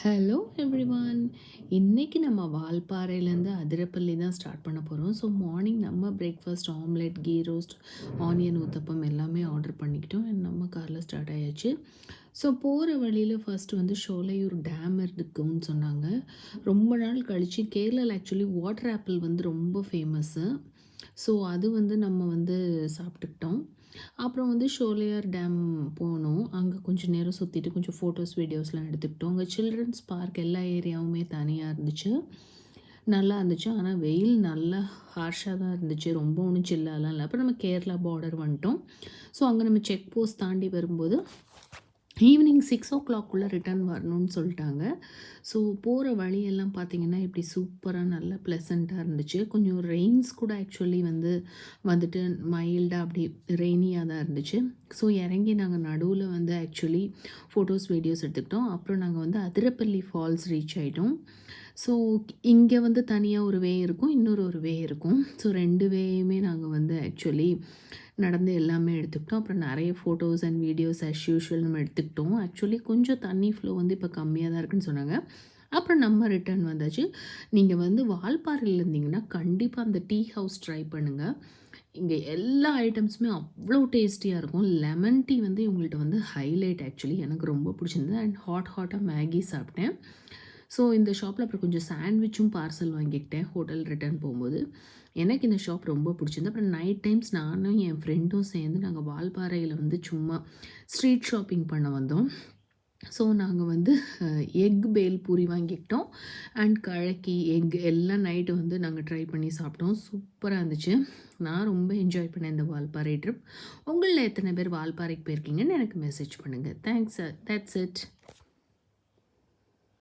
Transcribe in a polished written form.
Hello everyone. இன்னைக்கு நம்ம வால்பாறையிலேருந்து அதிரப்பள்ளி தான் ஸ்டார்ட் பண்ண போகிறோம். ஸோ மார்னிங் நம்ம breakfast omelette, ghee roast, onion uttapam எல்லாமே ஆர்டர் பண்ணிக்கிட்டோம். And நம்ம காரில் ஸ்டார்ட் ஆயாச்சு. ஸோ போகிற வழியில் ஃபர்ஸ்ட் வந்து ஷோலையூர் டேம் இருக்குன்னு சொன்னாங்க. ரொம்ப நாள் கழித்து கேரளாவில் ஆக்சுவலி வாட்டர் ஆப்பிள் வந்து ரொம்ப ஃபேமஸ்ஸு. ஸோ அது வந்து நம்ம வந்து சாப்பிட்டுக்கிட்டோம். அப்புறம் வந்து ஷோலையார் டேம் போனோம். அங்கே கொஞ்சம் நேரம் சுற்றிட்டு கொஞ்சம் ஃபோட்டோஸ், வீடியோஸ்லாம் எடுத்துக்கிட்டோம். அங்கே சில்ட்ரன்ஸ் பார்க் எல்லா ஏரியாவுமே தனியாக இருந்துச்சு. நல்லா இருந்துச்சு. ஆனால் வெயில் நல்லா ஹார்ஷாக தான் இருந்துச்சு. ரொம்ப ஒன்றும் சில்லாலாம் இல்லை. அப்புறம் நம்ம கேரளா பார்டர் வந்துட்டோம். ஸோ அங்கே நம்ம செக் போஸ்ட் தாண்டி வரும்போது ஈவினிங் 6 o'clock ரிட்டர்ன் வரணும்னு சொல்லிட்டாங்க. ஸோ போகிற வழியெல்லாம் பார்த்திங்கன்னா இப்படி சூப்பராக நல்லா ப்ளசண்ட்டாக இருந்துச்சு. கொஞ்சம் ரெயின்ஸ் கூட ஆக்சுவலி வந்துட்டு மைல்டாக அப்படி ரெய்னியாக தான் இருந்துச்சு. ஸோ இறங்கி நாங்கள் நடுவில் வந்து ஆக்சுவலி ஃபோட்டோஸ், வீடியோஸ் எடுத்துக்கிட்டோம். அப்புறம் நாங்கள் வந்து அதிரப்பள்ளி ஃபால்ஸ் ரீச் ஆகிட்டோம். ஸோ இங்கே வந்து தனியாக ஒரு வே இருக்கும், இன்னொரு வே இருக்கும். ஸோ 2 வேயுமே நாங்கள் வந்து ஆக்சுவலி நடந்து எல்லாமே எடுத்துக்கிட்டோம். அப்புறம் நிறைய ஃபோட்டோஸ் அண்ட் வீடியோஸ் யூஷுவல் நம்ம எடுத்துக்கிட்டோம். ஆக்சுவலி கொஞ்சம் தண்ணி ஃப்ளோ வந்து இப்போ கம்மியாக தான் இருக்குன்னு சொன்னாங்க. அப்புறம் நம்ம ரிட்டர்ன் வந்தாச்சு. நீங்கள் வந்து வால்பாறையில் இருந்தீங்கன்னா கண்டிப்பாக அந்த டீ ஹவுஸ் ட்ரை பண்ணுங்கள். இங்கே எல்லா ஐட்டம்ஸுமே அவ்வளோ டேஸ்டியாக இருக்கும். லெமன் டீ வந்து இவங்கள்ட்ட வந்து ஹைலைட். ஆக்சுவலி எனக்கு ரொம்ப பிடிச்சிருந்தது. அண்ட் ஹாட்டாக மேகி சாப்பிட்டேன். ஸோ இந்த ஷாப்பில் அப்புறம் கொஞ்சம் சாண்ட்விச்சும் பார்சல் வாங்கிக்கிட்டேன் ஹோட்டல் ரிட்டர்ன் போகும்போது. எனக்கு இந்த ஷாப் ரொம்ப பிடிச்சிருந்து. அப்புறம் நைட் டைம்ஸ் நானும் என் ஃப்ரெண்டும் சேர்ந்து நாங்கள் வால்பாறையில் வந்து சும்மா ஸ்ட்ரீட் ஷாப்பிங் பண்ண வந்தோம். ஸோ நாங்கள் வந்து எக் பேல் பூரி வாங்கிக்கிட்டோம். அண்ட் கழக்கி, எக் எல்லாம் நைட்டு வந்து நாங்கள் ட்ரை பண்ணி சாப்பிட்டோம். சூப்பராக இருந்துச்சு. நான் ரொம்ப என்ஜாய் பண்ணேன் இந்த வால்பாறை ட்ரிப். உங்களில் எத்தனை பேர் வால்பாறைக்கு போயிருக்கீங்கன்னு எனக்கு மெசேஜ் பண்ணுங்கள். தேங்க்ஸ். That's it.